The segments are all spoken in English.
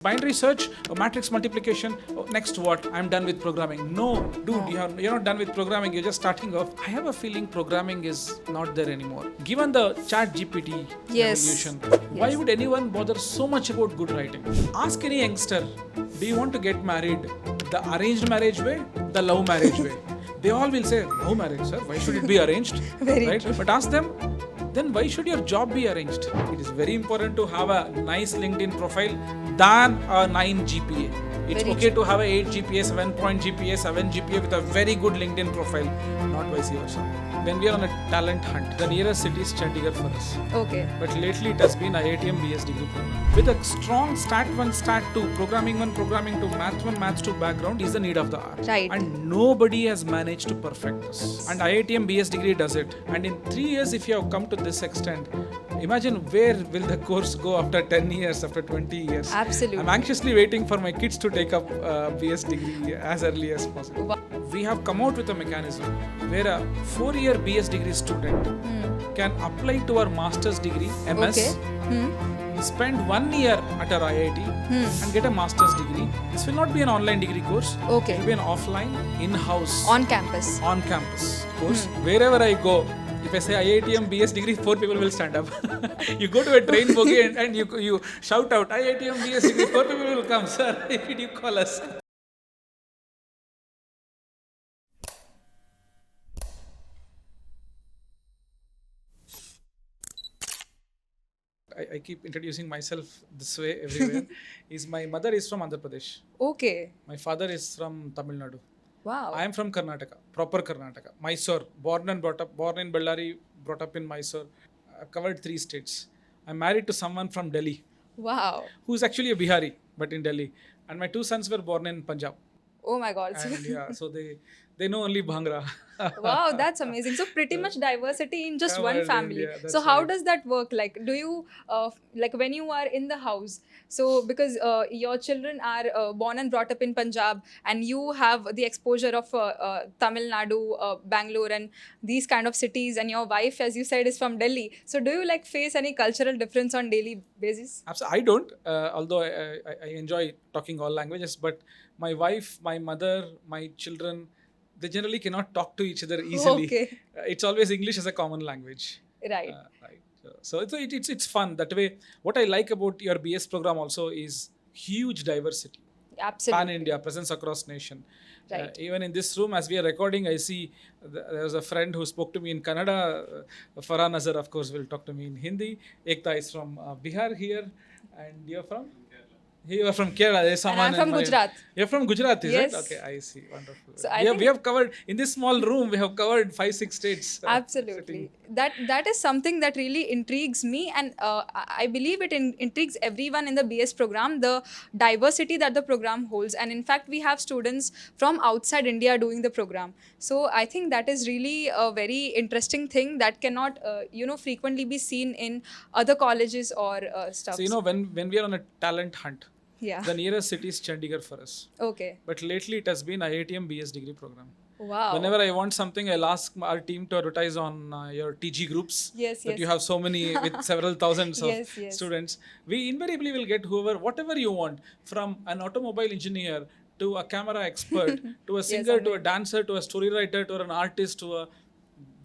Binary search, matrix multiplication, next what? I'm done with programming. No, dude, you're not done with programming, you're just starting off. I have a feeling programming is not there anymore. Given the chat GPT revolution, why would anyone bother so much about good writing? Ask any youngster, do you want to get married the arranged marriage way, the love marriage way? They all will say, love marriage, sir, why should it be arranged? Very right? true. But ask them, then why should your job be arranged? It is very important to have a nice LinkedIn profile than a 9 GPA. It's Very okay to have a 8 GPA, 7 point GPA, 7 GPA with a very good LinkedIn profile, not vice versa. When we are on a talent hunt, the nearest city is Chandigarh for us. Okay. But lately it has been IITM BS Degree program. With a strong Stat 1, Stat 2, Programming 1, Programming 2, Math 1, Maths 2 background is the need of the hour. Right. And nobody has managed to perfect this. And IITM BS Degree does it. And in 3 years, if you have come to this extent, imagine where will the course go after 10 years, after 20 years. Absolutely. I'm anxiously waiting for my kids to take up BS Degree as early as possible. Wow. We have come out with a mechanism where a 4-year BS degree student can apply to our master's degree, MS, spend 1 year at our IIT and get a master's degree. This will not be an online degree course. Okay. It will be an offline, in-house, On campus. on-campus course. Wherever I go, if I say IITM BS degree, 4 people will stand up. You go to a train bogie and you shout out, IITM BS degree, 4 people will come. Sir, why did you call us? I keep introducing myself this way everywhere. My mother is from Andhra Pradesh. Okay. My father is from Tamil Nadu. Wow. I am from Karnataka, proper Karnataka. Mysore, born and brought up, born in Bellary, brought up in Mysore. I've covered 3 states. I'm married to someone from Delhi, Wow. who's actually a Bihari, but in Delhi. And my 2 sons were born in Punjab. Oh my God. And yeah, so they know only Bhangra. Wow, that's amazing. So pretty much diversity in just one Covered in family. India, that's So how right. does that work? Like, do you like when you are in the house? So because your children are born and brought up in Punjab, and you have the exposure of Tamil Nadu, Bangalore, and these kind of cities, and your wife, as you said, is from Delhi. So do you like face any cultural difference on daily basis? Absolutely. I don't, although I enjoy talking all languages, but my wife, my mother, my children, they generally cannot talk to each other easily. Okay. It's always English as a common language. Right. Right. So it's fun. That way, what I like about your BS program also is huge diversity. Absolutely. Pan-India, presence across nation. Right. Even in this room, as we are recording, I see there was a friend who spoke to me in Kannada. Farhan Nazar, of course, will talk to me in Hindi. Ekta is from Bihar here. And you're from? You are from Kerala. There's And someone I'm from in my- Gujarat. You're from Gujarat, is Yes. it? Okay, I see. Wonderful. So I we think- have covered, in this small room, we have covered 5-6 states. Absolutely. That is something that really intrigues me, and I believe it intrigues everyone in the BS program, the diversity that the program holds. And in fact, we have students from outside India doing the program. So I think that is really a very interesting thing that cannot frequently be seen in other colleges or stuff. So, when we are on a talent hunt, Yeah. the nearest city is Chandigarh for us. Okay. But lately it has been IITM BS Degree program. Wow. Whenever I want something, I'll ask our team to advertise on your TG groups. Yes, that yes. you have so many with several thousands of Yes, yes. students. We invariably will get whatever you want, from an automobile engineer to a camera expert, to a singer, to a dancer, to a story writer, to an artist,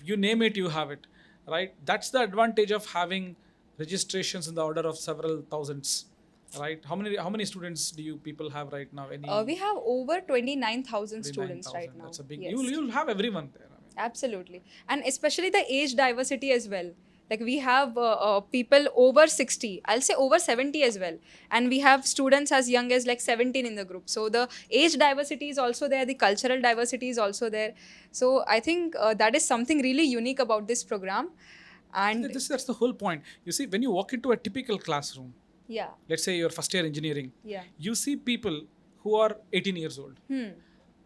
you name it, you have it, right? That's the advantage of having registrations in the order of several thousands. Right? How many students do you people have right now? We have over 29,000 students 29,000. right now. That's a big. Yes. You'll have everyone there. I mean. Absolutely. And especially the age diversity as well. Like we have people over 60, I'll say over 70 as well. And we have students as young as like 17 in the group. So the age diversity is also there, the cultural diversity is also there. So I think that is something really unique about this program. And That's the whole point. You see, when you walk into a typical classroom, yeah, let's say you're first year engineering, yeah. you see people who are 18 years old.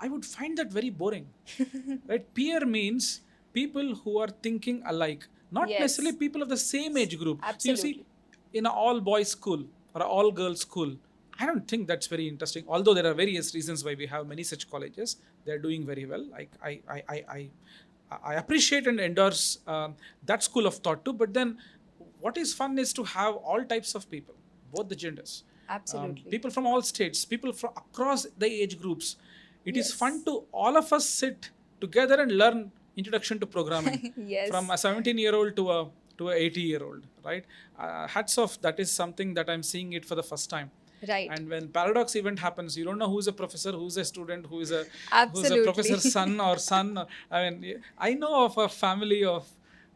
I would find that very boring. Right? Peer means people who are thinking alike, not Yes. necessarily people of the same age group. So you see, Absolutely. in an all boys school or an all girls school, I don't think that's very interesting. Although there are various reasons why we have many such colleges, they're doing very well. Like I appreciate and endorse that school of thought too. But then, what is fun is to have all types of people, both the genders. Absolutely. People from all states, people from across the age groups. It is fun Yes. to all of us sit together and learn introduction to programming from Yes. a 17-year-old to a 80-year-old, right? Hats off. That is something that I'm seeing it for the first time. Right. And when paradox event happens, you don't know who's a professor, who's a student, who's a Absolutely. professor's son or son. I mean, I know of a family of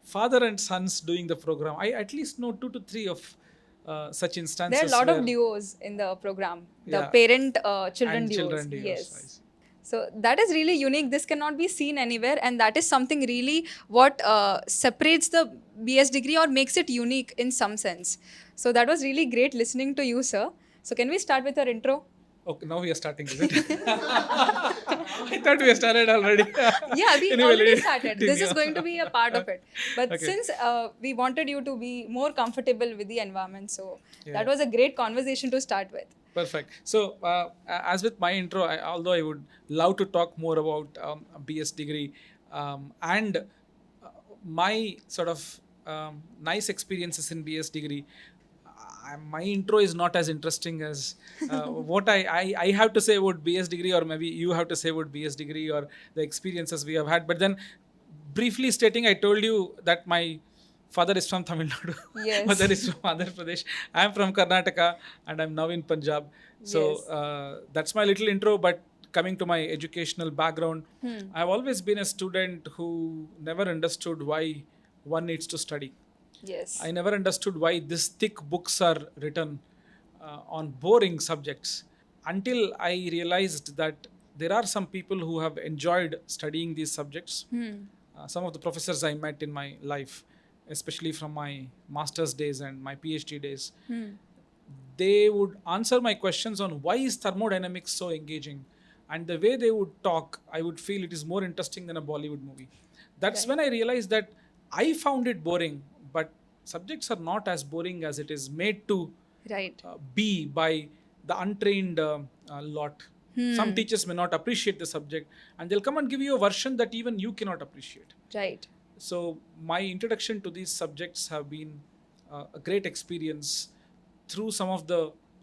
father and sons doing the program. I at least know two to three of such There are a instances lot of where, duos in the program, the yeah, parent children and duos. children deals. I Yes. see. So that is really unique. This cannot be seen anywhere, and that is something really what separates the BS degree or makes it unique in some sense. So that was really great listening to you, sir. So can we start with our intro? Okay, now we are starting, is it? I thought we started already. Yeah, we Anyway, already let it started. This is continue. going to be a part of it. But Okay. since we wanted you to be more comfortable with the environment, so Yeah. that was a great conversation to start with. Perfect. So, as with my intro, although I would love to talk more about BS degree and my sort of nice experiences in BS degree, my intro is not as interesting as what I have to say about BS degree, or maybe you have to say about BS degree or the experiences we have had. But then, briefly stating, I told you that my father is from Tamil Nadu, Yes. mother is from Andhra Pradesh. I am from Karnataka, and I'm now in Punjab. So Yes. that's my little intro. But coming to my educational background, Hmm. I've always been a student who never understood why one needs to study. Yes. I never understood why these thick books are written on boring subjects until I realized that there are some people who have enjoyed studying these subjects. Some of the professors I met in my life, especially from my master's days and my PhD days, they would answer my questions on why is thermodynamics so engaging, and the way they would talk, I would feel it is more interesting than a Bollywood movie. That's when Right. I realized that I found it boring, but subjects are not as boring as it is made to Right. be by the untrained lot. Some teachers may not appreciate the subject, and they'll come and give you a version that even you cannot appreciate. Right. So my introduction to these subjects have been a great experience through some of the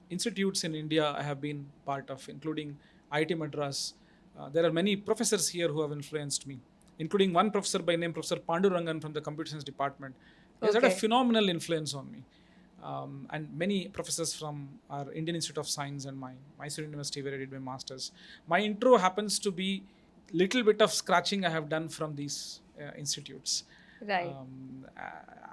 institutes in India I have been part of, including IIT Madras. There are many professors here who have influenced me, including one professor by name Professor Pandurangan from the Computer Science Department. He has had a Okay. phenomenal influence on me. And many professors from our Indian Institute of Science and my Mysore University where I did my masters. My intro happens to be little bit of scratching I have done from these institutes. Right.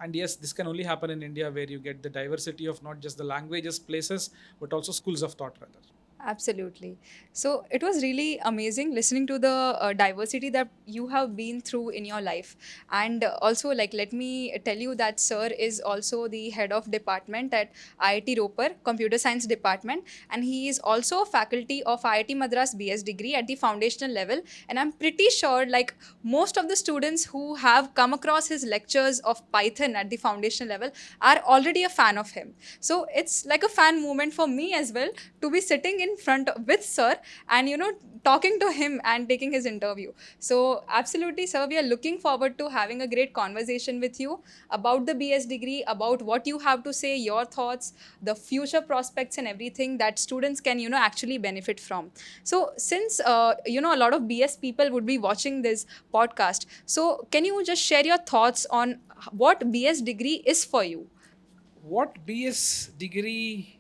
And yes, this can only happen in India where you get the diversity of not just the languages, places, but also schools of thought rather. Absolutely. So it was really amazing listening to the diversity that you have been through in your life. And also, like, let me tell you that sir is also the head of department at IIT Ropar, Computer Science Department. And he is also a faculty of IIT Madras BS degree at the foundational level. And I'm pretty sure, like, most of the students who have come across his lectures of Python at the foundational level are already a fan of him. So it's like a fan moment for me as well to be sitting in front with sir and talking to him and taking his interview. So absolutely, sir, we are looking forward to having a great conversation with you about the BS degree, about what you have to say, your thoughts, the future prospects and everything that students can actually benefit from. So since a lot of BS people would be watching this podcast, so can you just share your thoughts on what BS degree is for you? What BS degree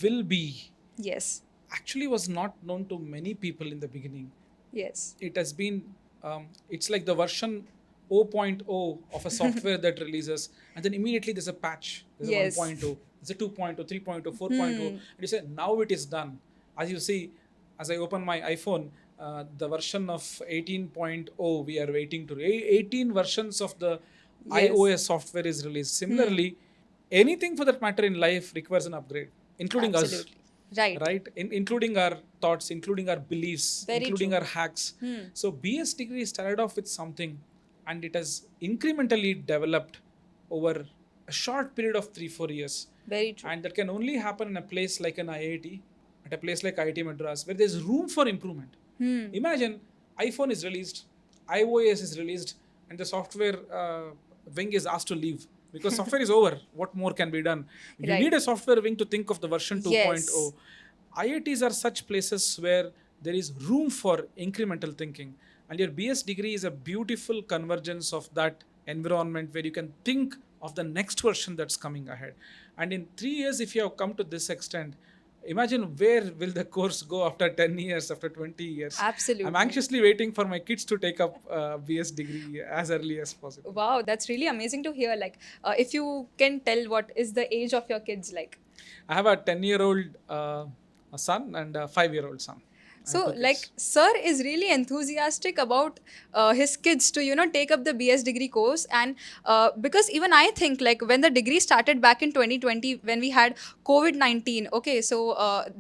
will be Yes. actually was not known to many people in the beginning. Yes. It has been, it's like the version 0.0 of a software that releases, and then immediately there's a patch. There's Yes. a 1.0, there's a 2.0, 3.0, 4.0, and you say, now it is done. As you see, as I open my iPhone, the version of 18.0 we are waiting to. 18 versions of the Yes. iOS software is released. Similarly, anything for that matter in life requires an upgrade, including us. Absolutely. Right. Right, including our thoughts, including our beliefs, Very including true. our hacks. So BS degree started off with something, and it has incrementally developed over a short period of 3-4 years. Very true. And that can only happen in a place like an IIT, at a place like IIT Madras, where there's room for improvement. Imagine iPhone is released, iOS is released, and the software wing is asked to leave. because software is over. What more can be done? You Right. need a software wing to think of the version 2.0. Yes. IITs are such places where there is room for incremental thinking, and your BS degree is a beautiful convergence of that environment where you can think of the next version that's coming ahead. And in 3 years, if you have come to this extent, imagine where will the course go after 10 years, after 20 years. Absolutely. I'm anxiously waiting for my kids to take up BS degree as early as possible. Wow, that's really amazing to hear. Like, if you can tell what is the age of your kids like. I have a 10-year-old son and a 5-year-old son. And So, two kids. like, sir is really enthusiastic about his kids to, take up the BS degree course. And because even I think, like, when the degree started back in 2020, when we had COVID-19, okay, so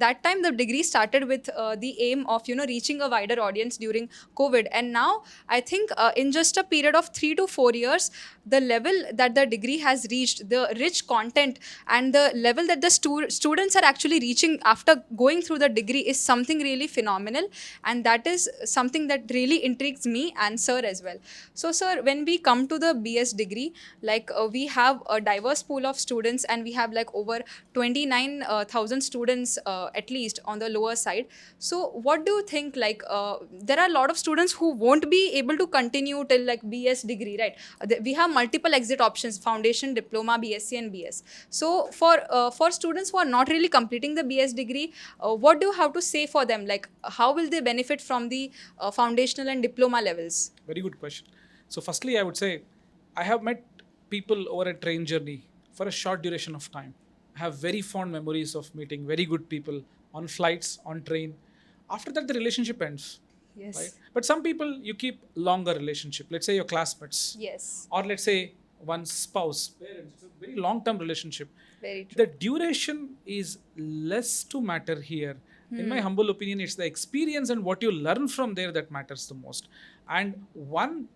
that time the degree started with the aim of, reaching a wider audience during COVID. And now I think in just a period of 3 to 4 years, the level that the degree has reached, the rich content, and the level that the students are actually reaching after going through the degree is something really phenomenal. And that is something that really intrigues me and sir as well. So, sir, when we come to the BS degree, like we have a diverse pool of students, and we have like over 29,000 students at least on the lower side. So, what do you think? Like, there are a lot of students who won't be able to continue till like BS degree, right? We have multiple exit options: foundation, diploma, BSc, and BS. So, for students who are not really completing the BS degree, what do you have to say for them? Like, how will they benefit from the foundational and diploma levels? Very good question. So, firstly, I would say I have met people over a train journey for a short duration of time. I have very fond memories of meeting very good people on flights, on train. After that, the relationship ends. Yes. Right? But some people you keep longer relationship. Let's say your classmates, Yes. or let's say one's spouse, parents. It's a very long-term relationship. Very true. The duration is less to matter here. In my humble opinion, it's the experience and what you learn from there that matters the most. And one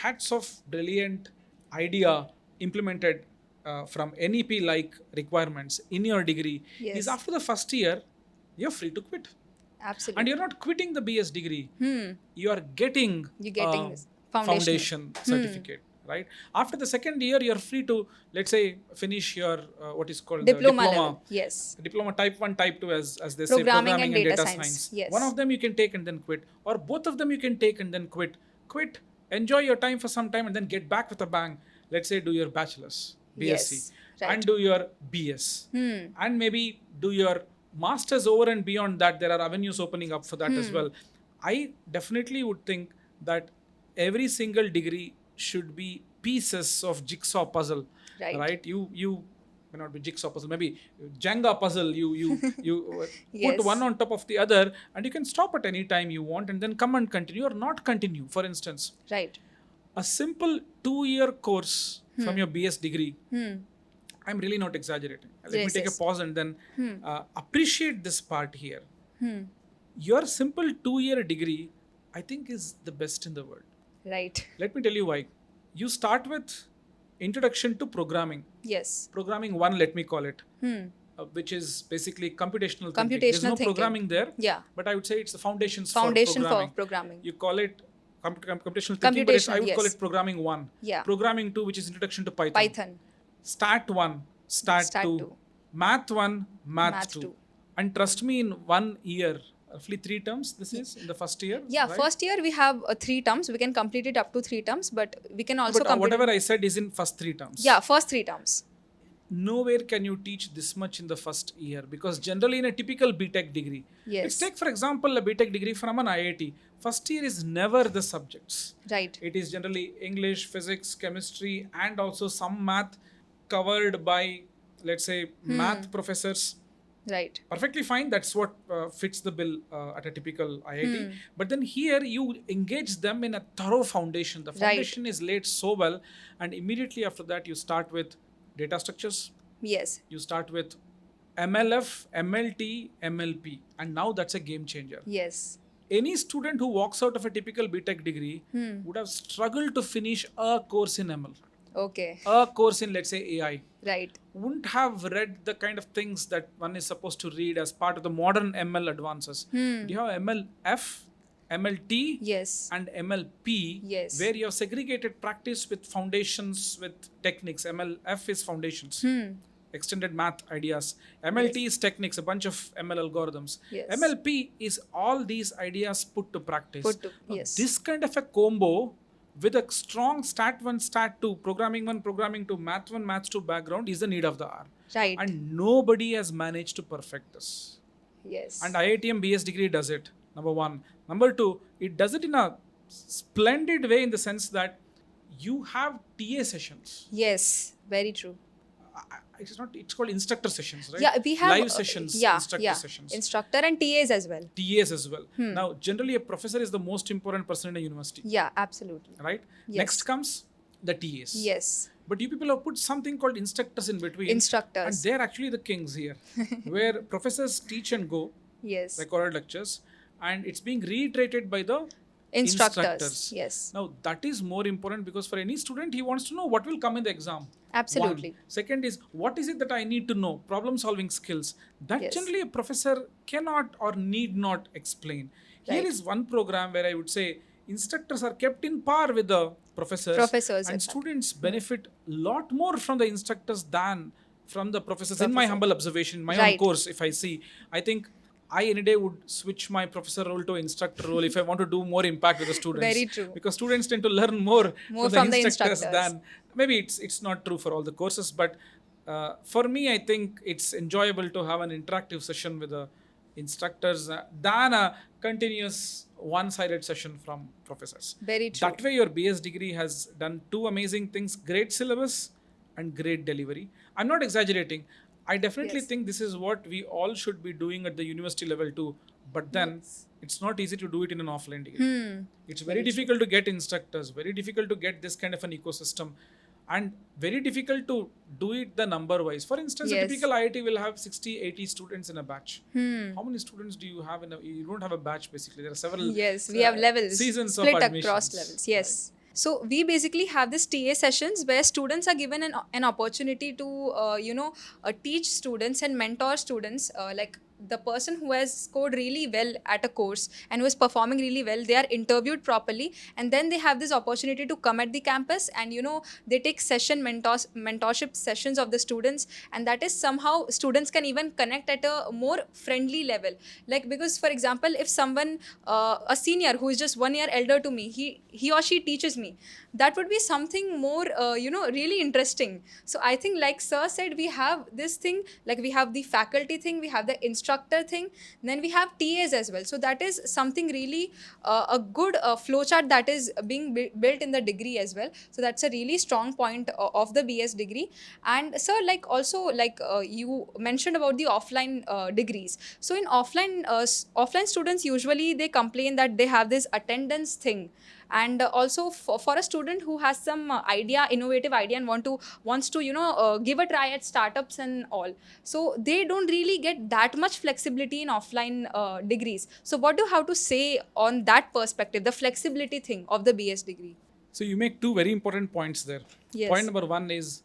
hats of brilliant idea implemented from NEP like requirements in your degree Yes. is after the first year, you're free to quit. Absolutely. And you're not quitting the BS degree. You are getting You're getting this foundation certificate. Right after the second year, you're free to, let's say, finish your what is called diploma the level. Yes. diploma type 1, type 2, as they say, Programming programming and and data data science. science. Yes. One of them you can take and then quit, or both of them you can take and then quit, enjoy your time for some time, and then get back with a bang. Let's say do your bachelor's, BSc, Yes, right. and do your BS, and maybe do your master's. Over and beyond that, there are avenues opening up for that as well. I definitely would think that every single degree should be pieces of jigsaw puzzle. Right. You may not be jigsaw puzzle, maybe Jenga puzzle. You Yes. put one on top of the other, and you can stop at any time you want, and then come and continue or not continue. For instance, Right. a simple 2-year course from your BS degree. I'm really not exaggerating. Let me Yes, take yes. a pause and then appreciate this part here. Your simple 2-year degree, I think, is the best in the world. Right. Let me tell you why. You start with introduction to programming. Yes. Programming 1, let me call it, which is basically computational thinking. There's no Computational thinking. programming there, Yeah. but I would say it's the foundation Foundation for for programming. programming. You call it computational thinking, but I Computational, would call yes. it programming 1. Yeah. Programming 2, which is introduction to Python. Python. Stat 1, Stat Stat 2, two. Math 1, Math Math 2. two. And trust me, in 1 year, roughly 3 terms, this is in the first year. Yeah. right? First year we have 3 terms. We can complete it up to 3 terms, but we can also But complete whatever it. I said is in first 3 terms. Yeah. First 3 terms. Nowhere can you teach this much in the first year, because generally in a typical BTech degree, Yes. let's take for example a BTech degree from an IIT. First year is never the subjects. Right. It is generally English, physics, chemistry, and also some math covered by, let's say, math professors. Right. Perfectly fine. That's what fits the bill at a typical IIT. But then here you engage them in a thorough foundation. The foundation is laid so well, and immediately after that you start with data structures. Yes. You start with MLF, MLT, MLP, and now that's a game changer. Yes. Any student who walks out of a typical BTech degree would have struggled to finish a course in ML, Okay. a course in, let's say, AI. Right. Wouldn't have read the kind of things that one is supposed to read as part of the modern ML advances. Do you have MLF? MLT Yes. and MLP, Yes. where you have segregated practice with foundations with techniques. MLF is foundations, extended math ideas. MLT Yes. is techniques, a bunch of ML algorithms. Yes. MLP is all these ideas put to practice. Put to Now, yes. this kind of a combo with a strong stat 1, stat 2, programming 1, programming 2, math 1, math 2 background is the need of the hour. Right. And nobody has managed to perfect this. Yes. And IITM BS Degree does it, number one. Number two, it does it in a splendid way in the sense that you have TA sessions. Yes. Very true. It's called instructor sessions, right? Yeah, we have live sessions, yeah, instructor yeah. sessions. Instructor and TAs as well. TAs as well. Now, generally, a professor is the most important person in a university, Yeah, absolutely. right? Yes. Next comes the TAs. Yes. But you people have put something called instructors in between. Instructors. And they're actually the kings here, where professors teach and go, Yes. recorded lectures, and it's being reiterated by the Instructors. Yes. Now, that is more important because for any student, he wants to know what will come in the exam. Absolutely. One. Second is, what is it that I need to know? Problem solving skills. That Yes. generally a professor cannot or need not explain. Here Right. is one program where I would say instructors are kept in par with the professors. Professors, And in fact. students benefit a lot more from the instructors than from the professors. In my humble observation, my own Right. course, if I see, I think I any day would switch my professor role to instructor role if I want to do more impact with the students. Very true. Because students tend to learn more from the instructors instructors. than maybe it's not true for all the courses, but for me, I think it's enjoyable to have an interactive session with the instructors than a continuous one-sided session from professors. Very true. That way, your BS degree has done two amazing things: great syllabus and great delivery. I'm not exaggerating. I definitely Yes. think this is what we all should be doing at the university level too. But then it's not easy to do it in an offline degree. It's very difficult to get instructors, very difficult to get this kind of an ecosystem, and very difficult to do it the number wise. For instance, a Yes. typical IIT will have 60, 80 students in a batch. How many students do you have you don't have a batch basically. There are several Yes, we have levels seasons split of admissions. across levels. Yes. So we basically have this TA sessions where students are given an opportunity to teach students and mentor students, like the person who has scored really well at a course and who is performing really well, they are interviewed properly, and then they have this opportunity to come at the campus, and they take mentorship sessions of the students, and that is somehow students can even connect at a more friendly level. Like, because for example, if someone a senior who is just 1 year elder to me, he or she teaches me, that would be something more really interesting. So I think, like sir said, we have this thing, like we have the faculty thing, we have the instructor thing, then we have TAs as well. So that is something really a good flowchart that is being built in the degree as well. So that's a really strong point of the BS degree. And sir, like also, like you mentioned about the offline degrees. So in offline students, usually they complain that they have this attendance thing. And also for a student who has some innovative idea, and wants to give a try at startups and all, so they don't really get that much flexibility in offline degrees. So what do you have to say on that perspective, the flexibility thing of the BS degree? So you make two very important points there. Yes. Point number one is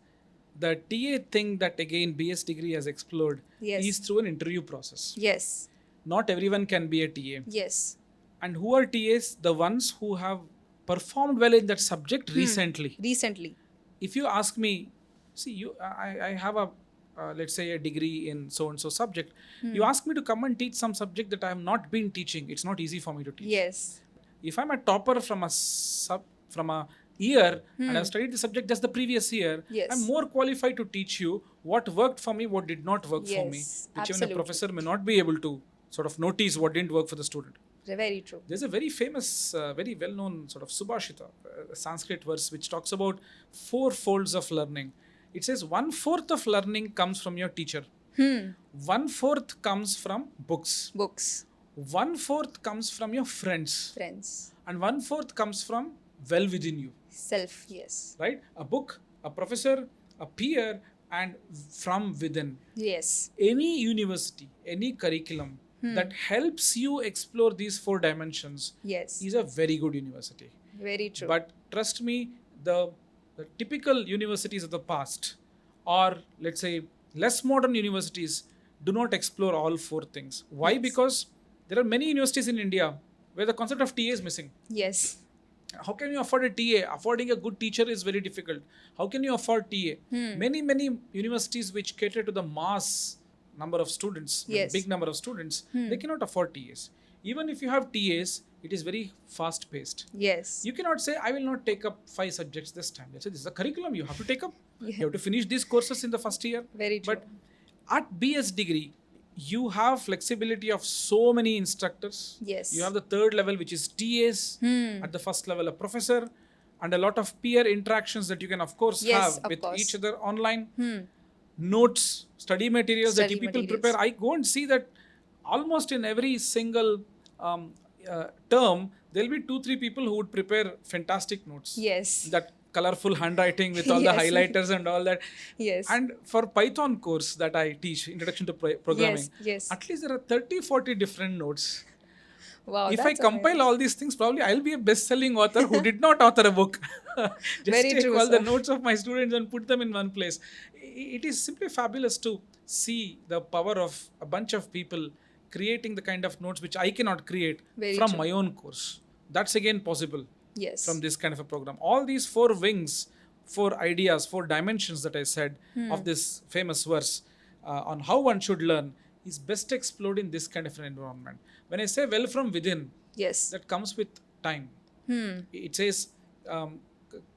the TA thing that again BS degree has explored Yes. is through an interview process. Yes. Not everyone can be a TA. Yes. And who are TAs? The ones who have performed well in that subject recently. Recently. If you ask me, see, I have a let's say a degree in so and so subject. You ask me to come and teach some subject that I have not been teaching. It's not easy for me to teach. Yes. If I'm a topper from a year and I've studied the subject just the previous year, Yes. I'm more qualified to teach you what worked for me, what did not work for me, Yes, which even absolutely. a professor may not be able to sort of notice what didn't work for the student. Very true. There's a very famous, very well-known sort of Subhashita, Sanskrit verse, which talks about 4 folds of learning. It says 1/4 of learning comes from your teacher. 1/4 comes from books. Books. 1/4 comes from your friends. Friends. And 1/4 comes from well within you, Self. Yes. right? A book, a professor, a peer, and from within. Yes. Any university, any curriculum that helps you explore these 4 dimensions Yes. is a very good university. Very true. But trust me, the typical universities of the past, or let's say less modern universities, do not explore all 4 things. Why? Yes. Because there are many universities in India where the concept of TA is missing. Yes. How can you afford a TA? Affording a good teacher is very difficult. How can you afford TA? Many universities which cater to the mass number of students, Yes. big number of students, they cannot afford TAs. Even if you have TAs, it is very fast paced. Yes. You cannot say, I will not take up 5 subjects this time. They say, this is a curriculum you have to take up. Yeah. You have to finish these courses in the first year. Very true. But at BS degree, you have flexibility of so many instructors. Yes. You have the third level, which is TAs. At the first level, a professor, and a lot of peer interactions that you can, of course, Yes, have of with course. each other online. Notes, study materials that Study you people materials. prepare. I go and see that almost in every single term, there'll be 2-3 people who would prepare fantastic notes. Yes. That colorful handwriting with all the Yes. highlighters and all that. Yes. And for Python course that I teach, Introduction to Programming, Yes. at least there are 30-40 different notes. Wow. If I that's compile amazing. all these things, probably I'll be a best-selling author who did not author a book. Just Very take true, all the sir. notes of my students and put them in one place. It is simply fabulous to see the power of a bunch of people creating the kind of notes which I cannot create Very from true. my own course. That's again possible Yes. from this kind of a program. All these 4 wings, 4 ideas, 4 dimensions that I said of this famous verse on how one should learn is best explored in this kind of an environment. When I say well from within, Yes. that comes with time. It says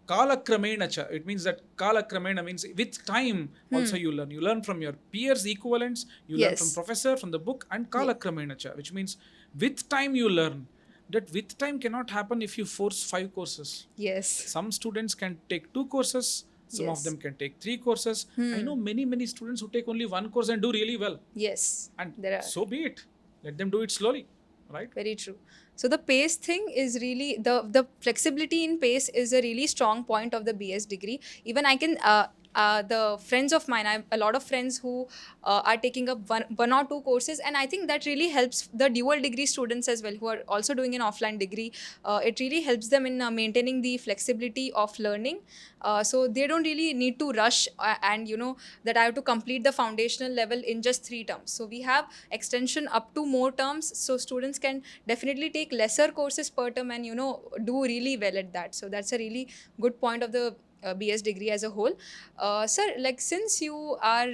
kala kramena cha. It means that kala kramena means with time also you learn. You learn from your peers, equivalents, you learn Yes. from professor, from the book, and kala kramena cha, which means with time you learn. That with time cannot happen if you force 5 courses. Yes. Some students can take 2 courses, some of Yes. them can take 3 courses. I know many students who take only 1 course and do really well. Yes. And There are. so be it. Let them do it slowly, right? Very true. So the pace thing is really the flexibility in pace is a really strong point of the BS degree. Even I can the friends of mine, I have a lot of friends who are taking up one or 2 courses, and I think that really helps the dual degree students as well who are also doing an offline degree. It really helps them in maintaining the flexibility of learning. So they don't really need to rush and that I have to complete the foundational level in just 3 terms. So we have extension up to more terms, so students can definitely take lesser courses per term and do really well at that. So that's a really good point of the BS degree as a whole. Sir, like since you are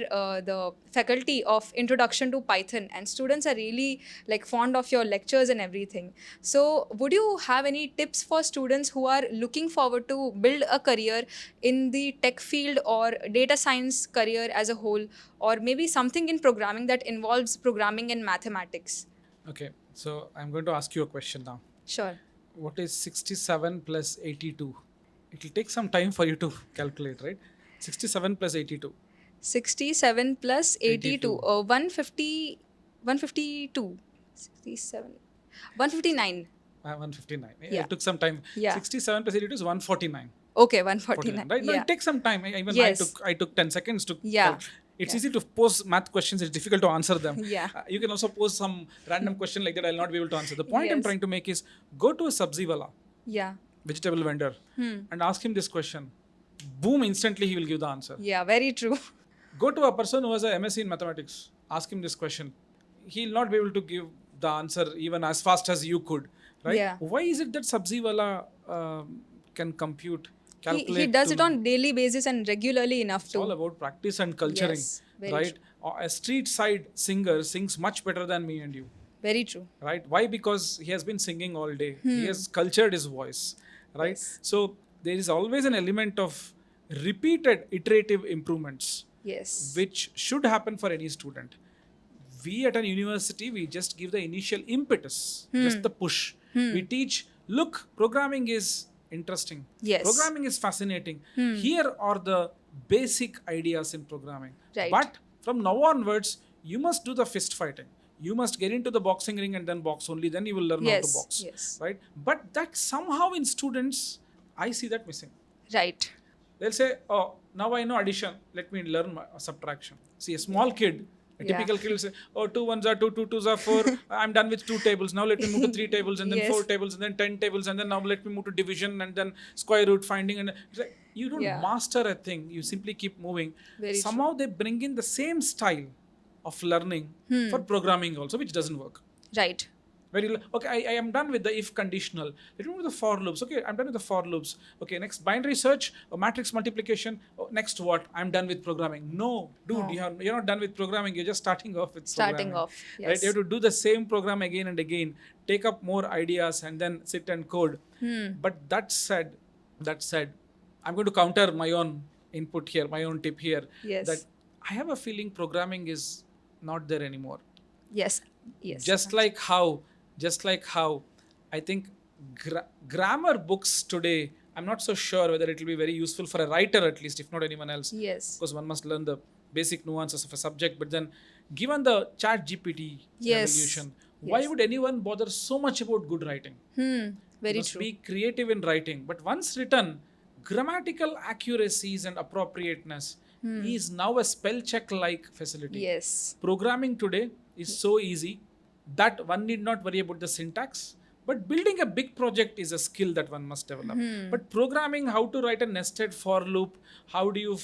the faculty of Introduction to Python and students are really like fond of your lectures and everything, so would you have any tips for students who are looking forward to build a career in the tech field or data science career as a whole, or maybe something in programming that involves programming and mathematics? Okay, so I'm going to ask you a question now. Sure. What is 67 plus 82? It will take some time for you to calculate, right? 67 plus 82. 67 plus 82. 82. 150, 152. 67. 159. 159. Yeah. It took some time. Yeah. 67 plus 82 is 149. Okay, 149. 49, right? No, Yeah. it takes some time. Even Yes. I took 10 seconds to Yeah. It's Yeah. easy to pose math questions. It's difficult to answer them. Yeah. You can also pose some random question like that. I'll not be able to answer. The point I'm Yes. trying to make is go to a sabzi wala, Yeah. vegetable vendor, and ask him this question. Boom, instantly he will give the answer. Yeah, very true. Go to a person who has a MSc in mathematics. Ask him this question. He'll not be able to give the answer even as fast as you could, right? Yeah. Why is it that sabzi wala can calculate? He does to- it on daily basis and regularly enough It's all to. about practice and culturing, Yes, very right? A street side singer sings much better than me and you, Very true. right? Why? Because he has been singing all day. He has cultured his voice, right? Yes. So there is always an element of repeated iterative improvements, Yes. which should happen for any student. We at an university, we just give the initial impetus, just the push. We teach, look, programming is interesting. Yes. Programming is fascinating. Here are the basic ideas in programming. Right. But from now onwards, you must do the fist fighting. You must get into the boxing ring and then box only. Then you will learn how to Yes, box. yes. Right? But that somehow in students, I see that missing. Right. They'll say, oh, now I know addition. Let me learn subtraction. See, a small kid, a Yeah. typical kid will say, oh, 2 ones are 2, 2 twos are 4. I'm done with 2 tables. Now let me move to 3 tables and then Yes. 4 tables and then 10 tables. And then now let me move to division and then square root finding. And it's like, you don't Yeah. master a thing. You simply keep moving. Very Somehow they bring in the same style of learning for programming also, which doesn't work. Right. Okay, I am done with the if conditional. Let me move to the for loops. Okay, I'm done with the for loops. Okay, next binary search or matrix multiplication. Oh, next what? I'm done with programming. No, dude, No. you're not done with programming. You're just starting off with Starting programming, off, right? You yes. have to do the same program again and again, take up more ideas, and then sit and code. But that said, I'm going to counter my own input here, my own tip here. Yes. That I have a feeling programming is not there anymore. Yes. Yes. Just like how I think grammar books today, I'm not so sure whether it will be very useful for a writer, at least, if not anyone else. Yes. Because one must learn the basic nuances of a subject. But then, given the chat GPT Yes. revolution, why Yes. would anyone bother so much about good writing? You Very must true. be creative in writing. But once written, grammatical accuracies and appropriateness is now a spell check like facility. Yes. Programming today is so easy that one need not worry about the syntax. But building a big project is a skill that one must develop. But programming, how to write a nested for loop, how do you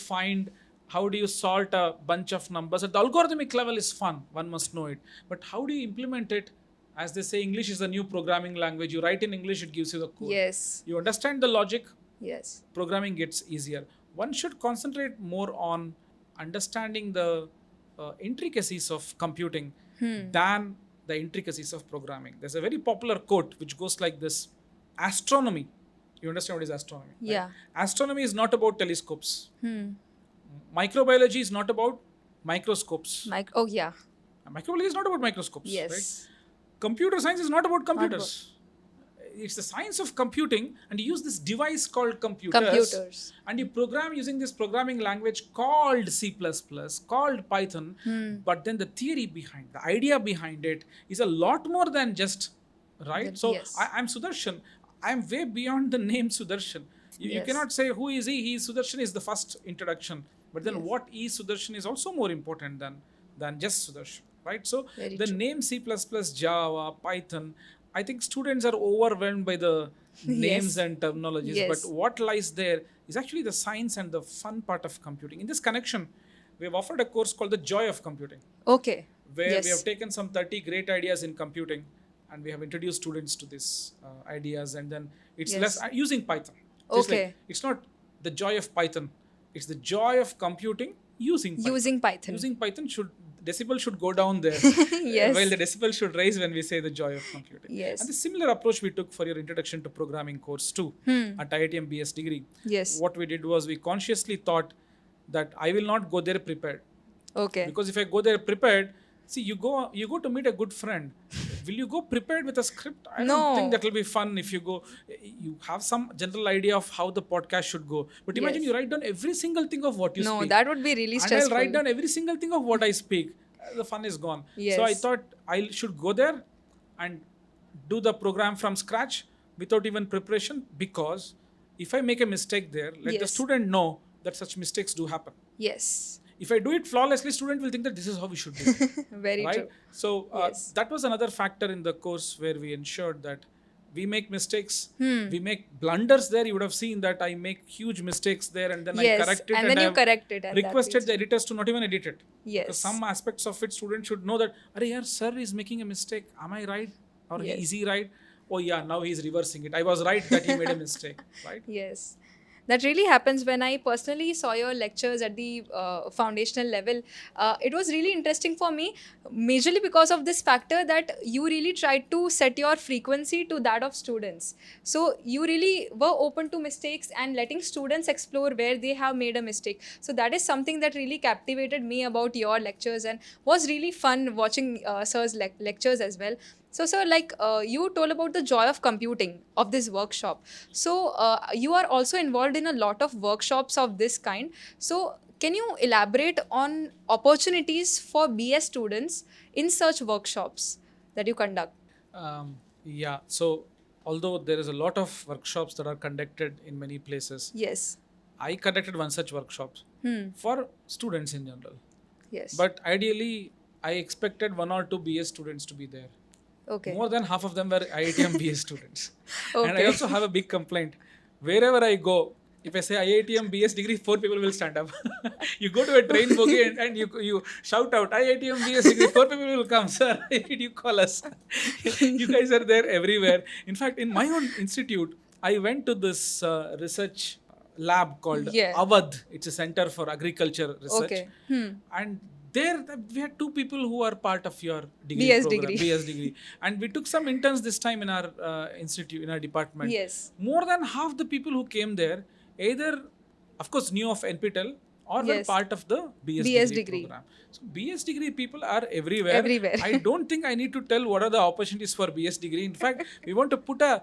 sort a bunch of numbers at the algorithmic level is fun. One must know it. But how do you implement it? As they say, English is the new programming language. You write in English, it gives you the code. Yes. You understand the logic, Yes. programming gets easier. One should concentrate more on understanding the intricacies of computing than the intricacies of programming. There's a very popular quote which goes like this: astronomy. You understand what is astronomy? Right? Yeah. Astronomy is not about telescopes. Microbiology is not about microscopes. Oh yeah. Microbiology is not about microscopes. Yes. Right? Computer science is not about computers. It's the science of computing, and you use this device called computers. And you program using this programming language called C++, called Python. But then the theory behind, the idea behind it is a lot more than just, right? So Yes. I'm Sudarshan. I'm way beyond the name Sudarshan. You Yes. cannot say who is he. Sudarshan is the first introduction. But then Yes. what is Sudarshan is also more important than just Sudarshan, right? So Very the true. name C++, Java, Python, I think students are overwhelmed by the names Yes. and terminologies. Yes. But what lies there is actually the science and the fun part of computing. In this connection, we have offered a course called The Joy of Computing, Okay. where Yes. we have taken some 30 great ideas in computing and we have introduced students to these ideas, and then it's Yes. less using Python. Just Okay. like, it's not the joy of Python, it's the joy of computing using Python. Using Python. Using Python decibel should go down there. Yes. While the decibel should rise when we say the joy of computing. Yes. And the similar approach we took for your introduction to programming course too at IITM BS Degree. Yes. What we did was we consciously thought that I will not go there prepared. Okay. Because if I go there prepared, see, you go to meet a good friend. Will you go prepared with a script? I No. don't think that will be fun if you go. You have some general idea of how the podcast should go. But imagine Yes. you write down every single thing of what you No, speak. that would be really And stressful. I'll write down every single thing of what I speak. The fun is gone. Yes. So I thought I should go there and do the program from scratch without even preparation, because if I make a mistake there, let the Yes. student know that such mistakes do happen. Yes. If I do it flawlessly, student will think that this is how we should do it. Very right? true. So Yes. that was another factor in the course where we ensured that we make mistakes, we make blunders there. You would have seen that I make huge mistakes there, and then Yes, I correct it. and then you I've correct it at that requested page. the editors to not even edit it. Yes. Because some aspects of it, students should know that, Arey yaar, sir is making a mistake. Am I right? Or Yes. is he right? Oh yeah, now he's reversing it. I was right that he made a mistake, right? Yes. That really happens. When I personally saw your lectures at the foundational level, it was really interesting for me, majorly because of this factor that you really tried to set your frequency to that of students. So you really were open to mistakes and letting students explore where they have made a mistake. So that is something that really captivated me about your lectures, and was really fun watching sir's lectures as well. So, sir, like you told about the joy of computing of this workshop. So, you are also involved in a lot of workshops of this kind. So, can you elaborate on opportunities for BS students in such workshops that you conduct? Yeah. So although there is a lot of workshops that are conducted in many places, Yes. I conducted one such workshop for students in general. Yes. But ideally, I expected 1 or 2 BS students to be there. Okay. More than half of them were IITM BS students. And I Okay. also have a big complaint. Wherever I go, If I say IITM BS degree, 4 people will stand up. You go to a train bogie and you shout out IITM BS degree, 4 people will come. Sir, why did you call us? You guys are there everywhere. In fact, in my own institute, I went to this research lab called Yeah. Awadh. It's a center for agriculture research. Okay. And there we had 2 people who are part of your degree BS program, degree. BS degree. And we took some interns this time in our institute, in our department. Yes. More than half the people who came there either, of course, knew of NPTEL or were Yes. part of the BS, BS degree degree. program. So BS degree people are everywhere. Everywhere. I don't think I need to tell what are the opportunities for BS degree. In fact, we want to put a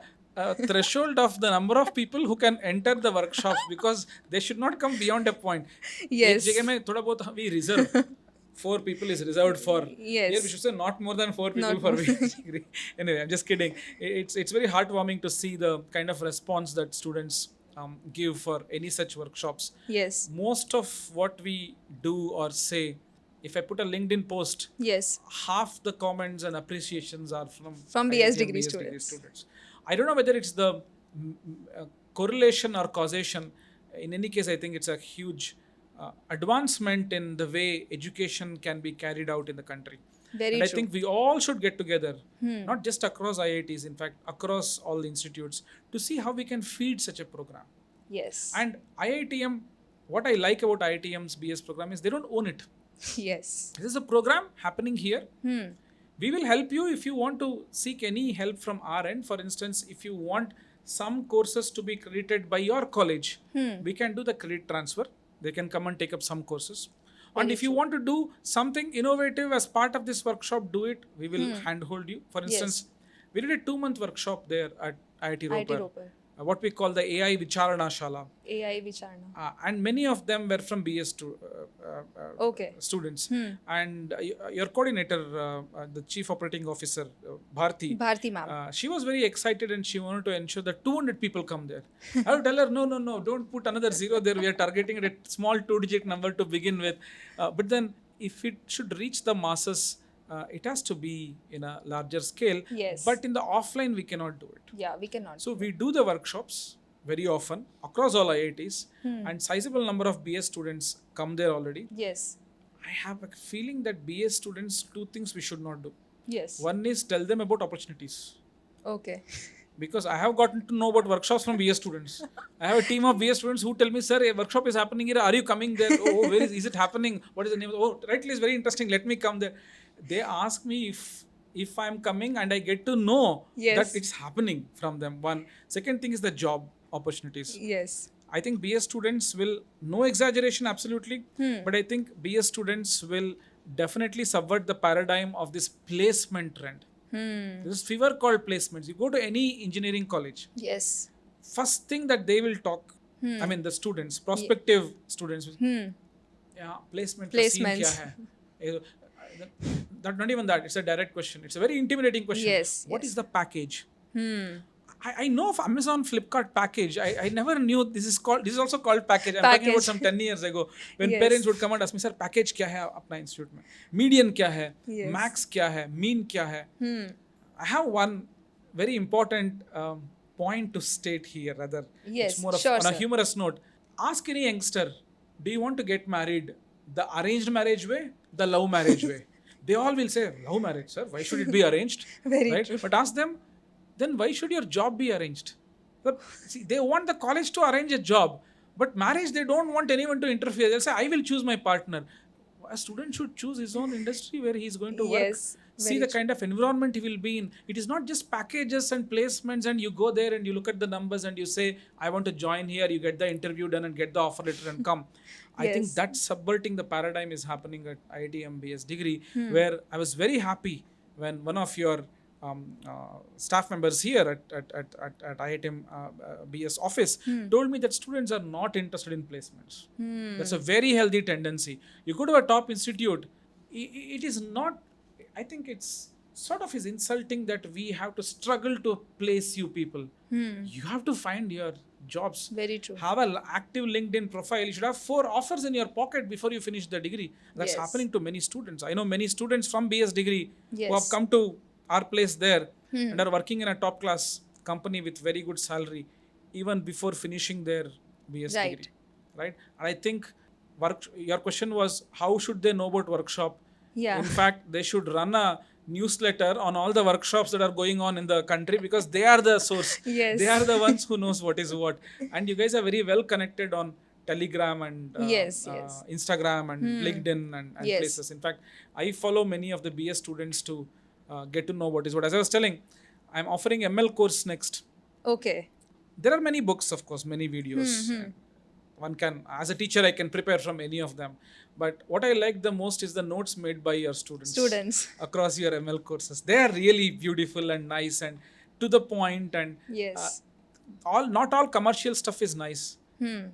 threshold of the number of people who can enter the workshops, because they should not come beyond a point. Yes. एक जगह में थोड़ा बहुत we reserve. 4 people is reserved for. Yes. Here we should say not more than 4 people Not for more. BS degree. Anyway, I'm just kidding. It's very heartwarming to see the kind of response that students give for any such workshops. Yes. Most of what we do or say, if I put a LinkedIn post, Yes. half the comments and appreciations are From BS IITM degree BS students. I don't know whether it's the correlation or causation. In any case, I think it's a huge advancement in the way education can be carried out in the country. Very And I true. think we all should get together, not just across IITs, in fact, across all the institutes, to see how we can feed such a program. Yes. And IITM, what I like about IITM's BS program is they don't own it. Yes. This is a program happening here. We will help you if you want to seek any help from our end. For instance, if you want some courses to be credited by your college, we can do the credit transfer. They can come and take up some courses. And if you want to do something innovative as part of this workshop, do it. We will handhold you. For instance, we did a 2-month workshop there at IIT Ropar. IIT Ropar. What we call the AI Vicharana Shala. AI Vicharna. And many of them were from BS Okay. students. And your coordinator, the chief operating officer, Bharti, Bharti ma'am. she was very excited and she wanted to ensure that 200 people come there. I would tell her, no, don't put another zero there. We are targeting a small 2-digit number to begin with. But then if it should reach the masses, it has to be in a larger scale. Yes. But in the offline, we cannot do it. Yeah, we cannot. So we do the workshops very often across all IITs, and sizable number of BS students come there already. Yes. I have a feeling that BS students do things we should not do. Yes. One is tell them about opportunities. Okay. Because I have gotten to know about workshops from BS students. I have a team of BS students who tell me, sir, a workshop is happening here. Are you coming there? Oh, where is it happening? What is the name? Oh, rightly, is very interesting. Let me come there. They ask me if I'm coming, and I get to know Yes. that it's happening from them. One. Second thing is the job opportunities. Yes. I think BS students will, no exaggeration, absolutely, but I think BS students will definitely subvert the paradigm of this placement trend. There's a fever called placements. You go to any engineering college, Yes. first thing that they will talk, I mean the students, prospective students, yeah, placement का scene Placements. क्या है? That not even that, it's a direct question. It's a very intimidating question. Yes, What yes. is the package? I know of Amazon Flipkart package. I never knew this is also called package. I'm talking about Package. some 10 years ago when Yes. parents would come and ask me, sir, package क्या है अपना institute में? Median क्या है? Yes. Max क्या है? Mean क्या है? I have one very important point to state here. Rather, Yes, it's more of sure, on a sir. humorous note. Ask any youngster, do you want to get married the arranged marriage way, the love marriage way? They all will say, love marriage, sir. Why should it be arranged? Very right? true. But ask them, then why should your job be arranged? But see, they want the college to arrange a job, but marriage, they don't want anyone to interfere. They'll say, I will choose my partner. A student should choose his own industry where he is going to work. Yes, See very the kind of environment he will be in. It is not just packages and placements and you go there and you look at the numbers and you say, I want to join here. You get the interview done and get the offer letter and come. I think Yes. that subverting the paradigm is happening at IITM BS Degree, where I was very happy when one of your staff members here at IITM BS office told me that students are not interested in placements. That's a very healthy tendency. You go to a top institute, it is not, I think it's sort of is insulting that we have to struggle to place you people. You have to find your jobs. Very true. Have an active LinkedIn profile. You should have 4 offers in your pocket before you finish the degree. That's Yes. happening to many students. I know many students from BS Degree who have Yes. come to our place there and are working in a top class company with very good salary even before finishing their BS Right. degree, right? And I think your question was how should they know about workshop? Yeah. In fact, they should run a newsletter on all the workshops that are going on in the country because they are the source. Yes. They are the ones who knows what is what. And you guys are very well connected on Telegram and Yes, yes. Instagram and LinkedIn and Yes. places. In fact, I follow many of the BS students to get to know what is what. As I was telling, I'm offering ML course next. Okay. There are many books, of course, many videos. And one can, as a teacher, I can prepare from any of them. But what I like the most is the notes made by your Students. across your ML courses. They are really beautiful and nice and to the point. And Yes. not all commercial stuff is nice.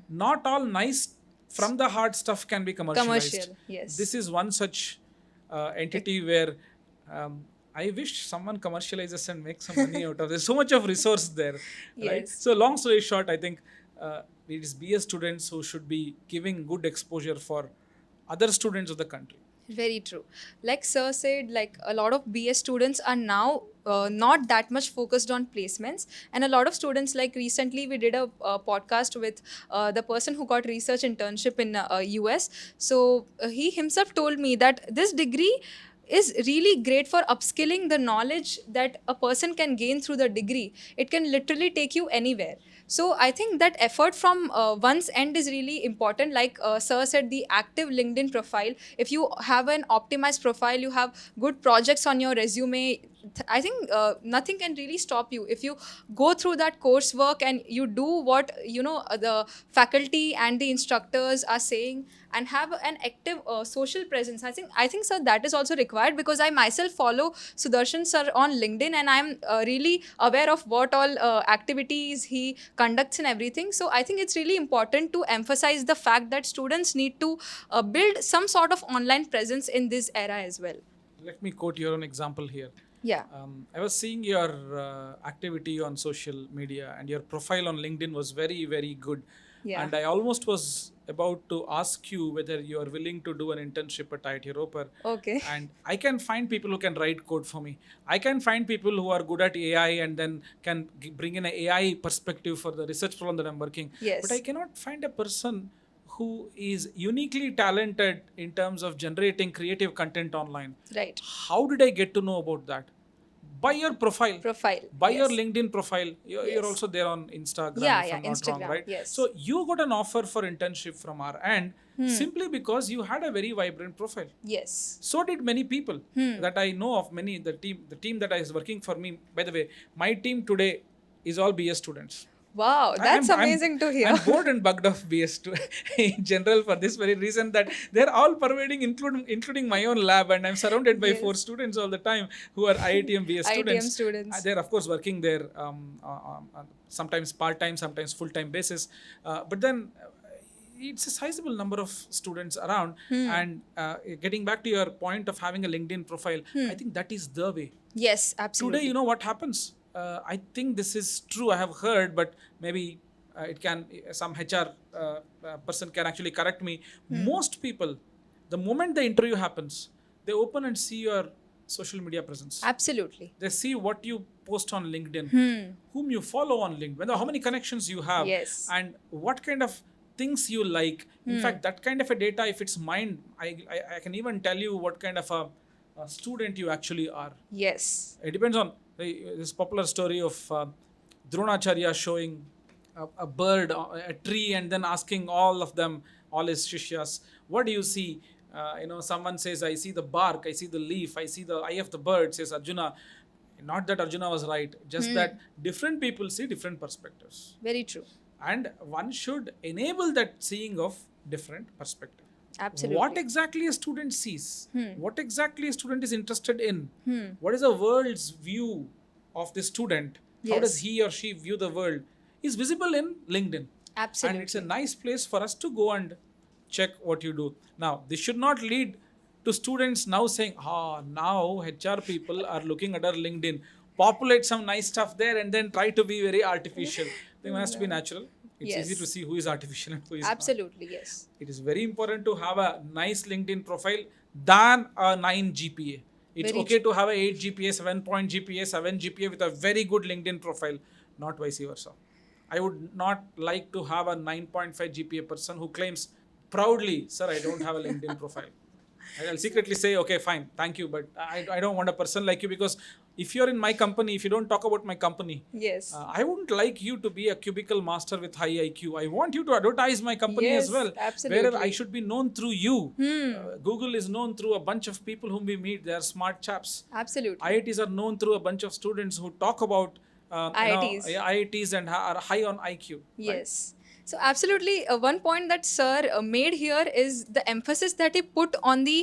Not all nice from the heart stuff can be commercialized. Commercial, yes. This is one such entity where I wish someone commercializes and makes some money out of this. So much of resource there, right? Yes. So long story short, I think it is BS students who should be giving good exposure for other students of the country. Very true. Like Sir said, like a lot of BS students are now not that much focused on placements, and a lot of students, like recently we did a podcast with the person who got research internship in US. So he himself told me that this degree is really great for upskilling the knowledge that a person can gain through the degree. It can literally take you anywhere. So I think that effort from one's end is really important. Like Sir said, the active LinkedIn profile. If you have an optimized profile, you have good projects on your resume. I think nothing can really stop you if you go through that coursework and you do what the faculty and the instructors are saying, and have an active social presence. I think sir, that is also required, because I myself follow Sudarshan sir on LinkedIn, and I'm really aware of what all activities he conducts and everything. So I think it's really important to emphasize the fact that students need to build some sort of online presence in this era as well. Let me quote your own example here. Yeah. I was seeing your activity on social media, and your profile on LinkedIn was very, very good. Yeah. And I almost was about to ask you whether you are willing to do an internship at IIT Ropar. Okay. And I can find people who can write code for me. I can find people who are good at AI and then can bring in an AI perspective for the research problem that I'm working. Yes. But I cannot find a person who is uniquely talented in terms of generating creative content online. Right. How did I get to know about that? By your profile. By Yes. your LinkedIn profile. You're Yes. also there on Instagram, Yeah, if yeah, I'm not Instagram, wrong, right? yes. So you got an offer for internship from our end simply because you had a very vibrant profile. Yes. So did many people that I know of. Many the team that is working for me. By the way, my team today is all BS students. Wow, that's amazing to hear. I'm bored and bugged of BS in general for this very reason that they're all pervading, including my own lab, and I'm surrounded by Yes. 4 students all the time who are IITM BS IITM students. students. They're of course working there sometimes part-time, sometimes full-time basis. But then it's a sizable number of students around. And getting back to your point of having a LinkedIn profile, I think that is the way. Yes, absolutely. Today, you know what happens? I think this is true. I have heard, but maybe it can some HR person can actually correct me. Most people, the moment the interview happens, they open and see your social media presence. Absolutely. They see what you post on LinkedIn, whom you follow on LinkedIn, how many connections you have, Yes. and what kind of things you like. In fact, that kind of a data, if it's mined, I can even tell you what kind of a student you actually are. Yes. It depends on this popular story of Dronacharya showing a bird, a tree, and then asking all of them, all his shishyas, what do you see? Someone says, I see the bark, I see the leaf, I see the eye of the bird, says Arjuna. Not that Arjuna was right, just that different people see different perspectives. Very true. And one should enable that seeing of different perspective. Absolutely. What exactly a student sees, what exactly a student is interested in, what is the world's view of the student, how does he or she view the world, is visible in LinkedIn. Absolutely. And it's a nice place for us to go and check what you do. Now, this should not lead to students now saying, now HR people are looking at our LinkedIn, populate some nice stuff there and then try to be very artificial. They has to be natural. It's Yes. easy to see who is artificial and who is Absolutely, yes. not. It is very important to have a nice LinkedIn profile than a 9 GPA. It's Very okay to have a 8 GPA, 7 point GPA, 7 GPA with a very good LinkedIn profile, not vice versa. I would not like to have a 9.5 GPA person who claims proudly, sir, I don't have a LinkedIn profile. I'll secretly say, okay, fine, thank you, but I don't want a person like you, because if you're in my company, if you don't talk about my company, Yes. I wouldn't like you to be a cubicle master with high IQ. I want you to advertise my company as Yes, well. absolutely. Wherever I should be known through you. Google is known through a bunch of people whom we meet. They are smart chaps. Absolutely. IITs are known through a bunch of students who talk about IITs. IITs and are high on IQ. Right? Yes. So absolutely, one point that sir made here is the emphasis that he put on the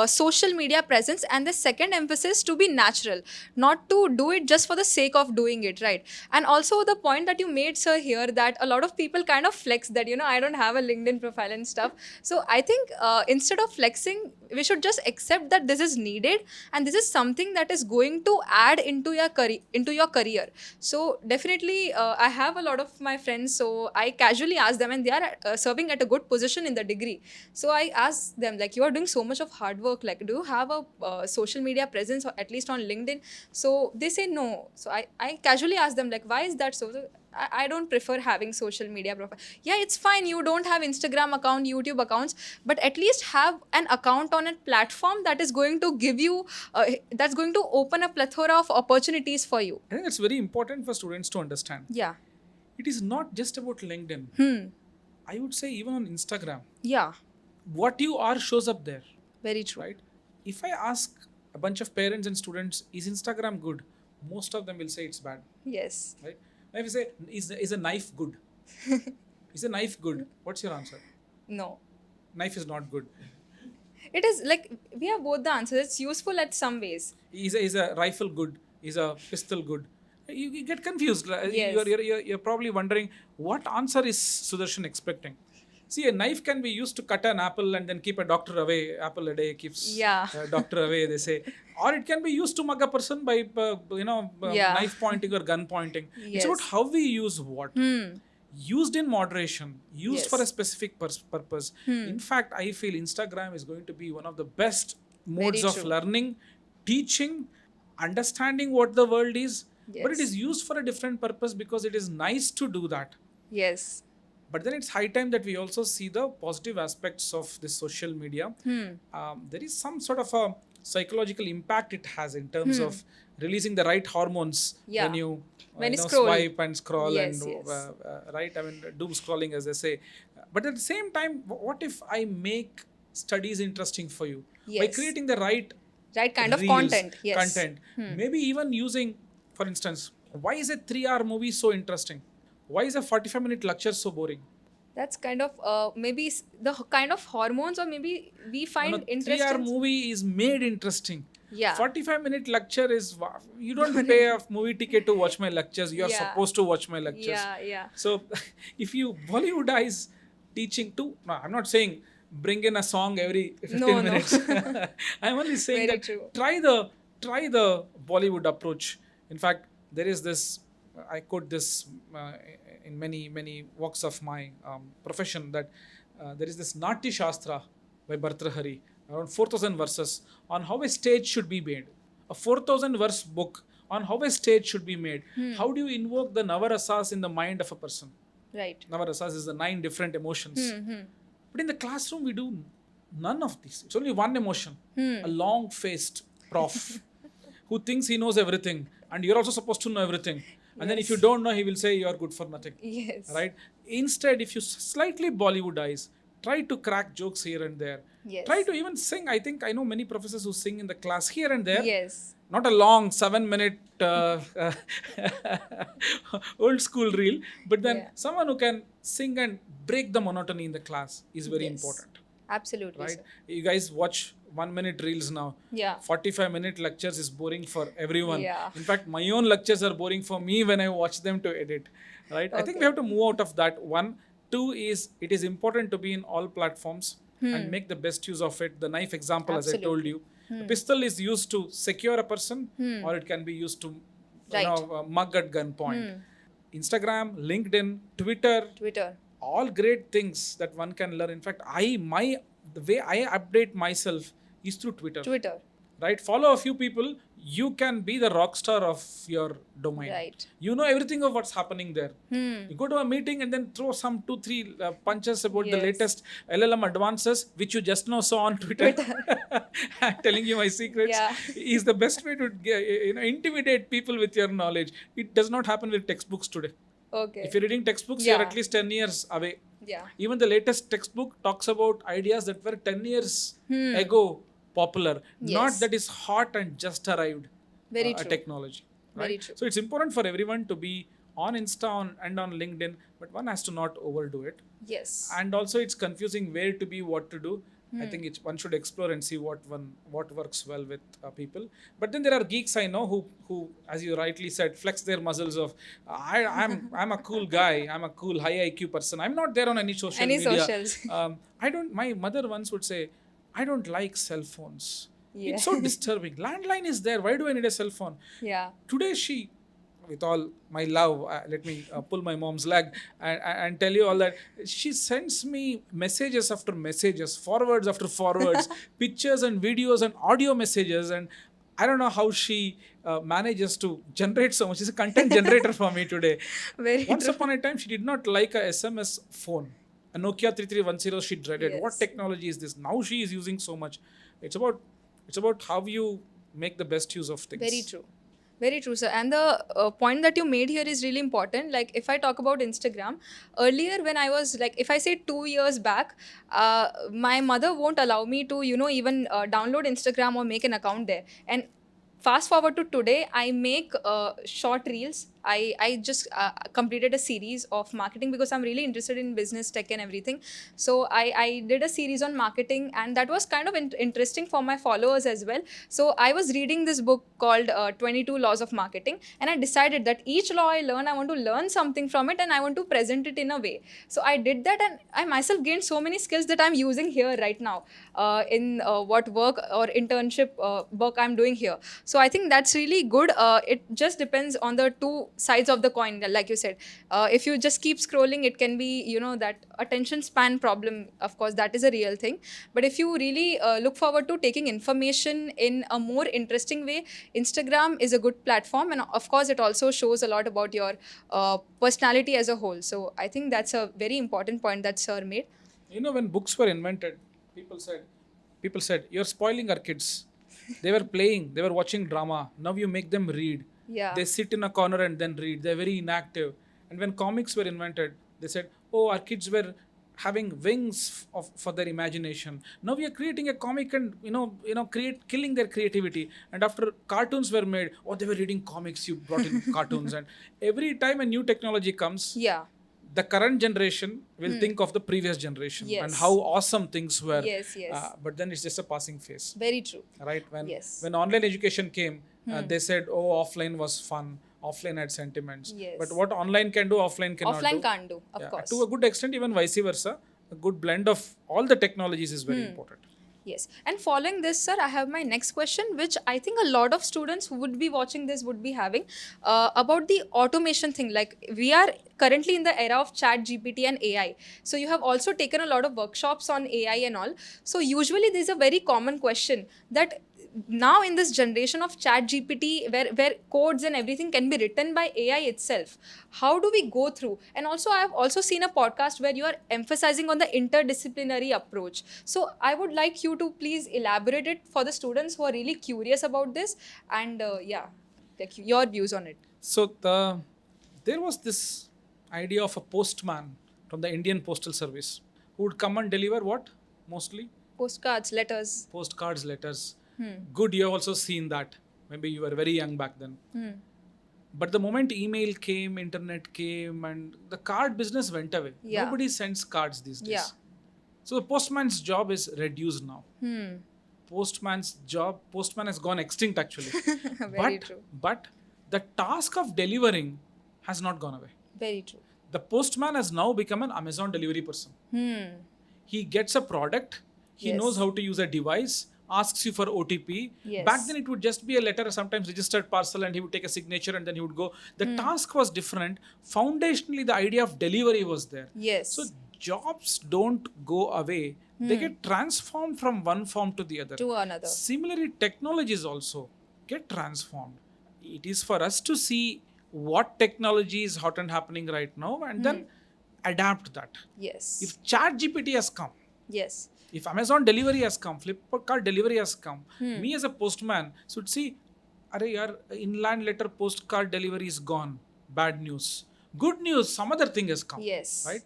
social media presence, and the second emphasis to be natural, not to do it just for the sake of doing it, right? And also the point that you made, sir, here, that a lot of people kind of flex that, I don't have a LinkedIn profile and stuff. So I think instead of flexing, we should just accept that this is needed, and this is something that is going to add into your career. So definitely, I have a lot of my friends, so I casually ask them, and they are serving at a good position in the degree. So I ask them, like, you are doing so much of hard work, like, do you have a social media presence, or at least on LinkedIn? So they say no. So I casually ask them, like, why is that so? I don't prefer having social media profile. Yeah, it's fine. You don't have Instagram account, YouTube accounts, but at least have an account on a platform that is going to give you, that's going to open a plethora of opportunities for you. I think it's very important for students to understand. Yeah. It is not just about LinkedIn. I would say even on Instagram. Yeah. What you are shows up there. Very true. Right? If I ask a bunch of parents and students, is Instagram good? Most of them will say it's bad. Yes. Right? If you say, is a knife good? Is a knife good? What's your answer? No. Knife is not good. It is like we have both the answers. It's useful at some ways. Is a rifle good? Is a pistol good? You get confused. Yes. You're probably wondering, what answer is Sudarshan expecting? See, a knife can be used to cut an apple and then keep a doctor away. Apple a day keeps a doctor away, they say. Or it can be used to mug a person by, knife pointing or gun pointing. Yes. It's about how we use what. Used in moderation, used Yes. for a specific purpose. In fact, I feel Instagram is going to be one of the best modes Very of true. learning, teaching, understanding what the world is. But it Yes. is used for a different purpose, because it is nice to do that. Yes. But then it's high time that we also see the positive aspects of this social media. There is some sort of a psychological impact it has in terms of releasing the right hormones Yeah. when you scroll. swipe and scroll. Yes, And yes. right, I mean, doom scrolling, as they say. But at the same time, what if I make studies interesting for you by Yes. creating the right Right kind of reels, content. Yes. content? Maybe even using, for instance, why is a 3-hour movie so interesting? Why is a 45-minute lecture so boring? That's kind of maybe the kind of hormones, or maybe we find A interest 3-hour in. movie is made interesting. Yeah. 45-minute lecture is, you don't pay a movie ticket to watch my lectures. You are Yeah. supposed to watch my lectures. Yeah. So if you Bollywoodize teaching too, no, I'm not saying bring in a song every 15 No. minutes. I'm only saying Very that true. try the Bollywood approach. In fact, there is this, I quote this in many walks of my profession, that there is this Natya Shastra by Bhartrhari, around 4,000 verses on how a stage should be made. A 4,000 verse book on how a stage should be made. How do you invoke the Navarasas in the mind of a person? Right. Navarasas is the 9 different emotions. But in the classroom, we do none of these. It's only one emotion. A long-faced prof who thinks he knows everything, and you're also supposed to know everything. And then if you don't know, he will say you are good for nothing. Yes. Right? Instead, if you slightly Bollywoodize, try to crack jokes here and there. Yes. Try to even sing. I know many professors who sing in the class here and there. Yes. Not a long 7-minute old school reel, but then Yeah. someone who can sing and break the monotony in the class is very Yes. important. Absolutely. Right? Sir. You guys watch 1-minute reels now. Yeah. 45-minute lectures is boring for everyone. Yeah. In fact, my own lectures are boring for me when I watch them to edit. Right? I think we have to move out of that. 1. 2 is, it is important to be in all platforms and make the best use of it. The knife example, as I told you. The pistol is used to secure a person, or it can be used to mug at gunpoint. Instagram, LinkedIn, Twitter, all great things that one can learn. In fact, the way I update myself is through Twitter. Right? Follow a few people you can be the rock star of your domain. Right. You know everything of what's happening there. Hmm. You go to a meeting and then throw some 2-3 punches about the Yes. latest LLM advances, which you just now saw on Twitter. I'm telling you my secrets. Yeah. Is the best way to intimidate people with your knowledge. It does not happen with textbooks today. Okay. If you're reading textbooks, you're Yeah. at least 10 years away. Yeah. Even the latest textbook talks about ideas that were 10 years ago popular, not Yes. that is hot and just arrived Very a true. technology. Right? Very true. So it's important for everyone to be on Insta and on LinkedIn, but one has to not overdo it. Yes. And also it's confusing where to be, what to do. I think one should explore and see what works well with people. But then there are geeks I know who, as you rightly said, flex their muscles of I'm a cool guy, I'm a cool high IQ person. I'm not there on any social Any media. socials. I don't. My mother once would say, I don't like cell phones. Yeah. It's so disturbing. Landline is there. Why do I need a cell phone? Yeah. Today she, with all my love, let me pull my mom's leg and tell you all that she sends me messages after messages, forwards after forwards, pictures and videos and audio messages, and I don't know how she manages to generate so much. She's a content generator for me today. Very Once true. upon a time, she did not like a SMS phone. A Nokia 3310 she dreaded. Yes. What technology is this? Now she is using so much. It's about how you make the best use of things. Very true. Very true, sir. And the point that you made here is really important. Like, if I talk about Instagram, earlier when I was like, if I say 2 years back, my mother won't allow me to, even download Instagram or make an account there. And fast forward to today, I make short reels. I just completed a series of marketing because I'm really interested in business tech and everything. So I did a series on marketing, and that was kind of interesting for my followers as well. So I was reading this book called 22 Laws of Marketing, and I decided that each law I learn, I want to learn something from it and I want to present it in a way. So I did that, and I myself gained so many skills that I'm using here right now in what work or internship work I'm doing here. So I think that's really good. It just depends on the two sides of the coin, like you said. If you just keep scrolling, it can be, that attention span problem. Of course, that is a real thing. But if you really look forward to taking information in a more interesting way, Instagram is a good platform. And of course, it also shows a lot about your personality as a whole. So I think that's a very important point that sir made. When books were invented, people said, you're spoiling our kids. They were playing, they were watching drama. Now you make them read. Yeah. They sit in a corner and then read. They're very inactive. And when comics were invented, they said, oh, our kids were having wings for their imagination. Now we are creating a comic and killing their creativity. And after cartoons were made, oh, they were reading comics. You brought in cartoons, and every time a new technology comes, Yeah. the current generation will think of the previous generation and Yes. how awesome things were. Yes. But then it's just a passing phase, Very true. right? When Yes. when online education came, they said, oh, offline was fun. Offline had sentiments. Yes. But what online can do, offline cannot Offline do. can't do, of Yeah, course. to a good extent, even vice versa. A good blend of all the technologies is very important. Yes. And following this, sir, I have my next question, which I think a lot of students who would be watching this would be having about the automation thing. Like, we are currently in the era of chat GPT and AI. So you have also taken a lot of workshops on AI and all. So usually there's a very common question that now in this generation of chat GPT, where codes and everything can be written by AI itself, how do we go through? And also, I've also seen a podcast where you are emphasizing on the interdisciplinary approach. So I would like you to please elaborate it for the students who are really curious about this, and like your views on it. So there was this idea of a postman from the Indian Postal Service who would come and deliver what? Mostly Postcards, letters. postcards, letters. Good, you have also seen that. Maybe you were very young back then. But the moment email came, internet came, and the card business went away. Yeah. Nobody sends cards these days. Yeah. So the postman's job is reduced now. Postman has gone extinct actually. Very true. But the task of delivering has not gone away. Very true. The postman has now become an Amazon delivery person. He gets a product, he Yes. knows how to use a device, asks you for OTP. Yes. Back then it would just be a letter, sometimes registered parcel, and he would take a signature and then he would go. The task was different. Foundationally, the idea of delivery was there. Yes. So jobs don't go away. They get transformed from one form to the other. To another. Similarly, technologies also. get transformed. It is for us to see what technology is hot and happening right now and then adapt that. Yes. If ChatGPT has come, Yes. if Amazon delivery has come, Flipkart delivery has come, me as a postman should see, arey yaar, inland letter postcard delivery is gone. Bad news. Good news, some other thing has come. Yes. Right?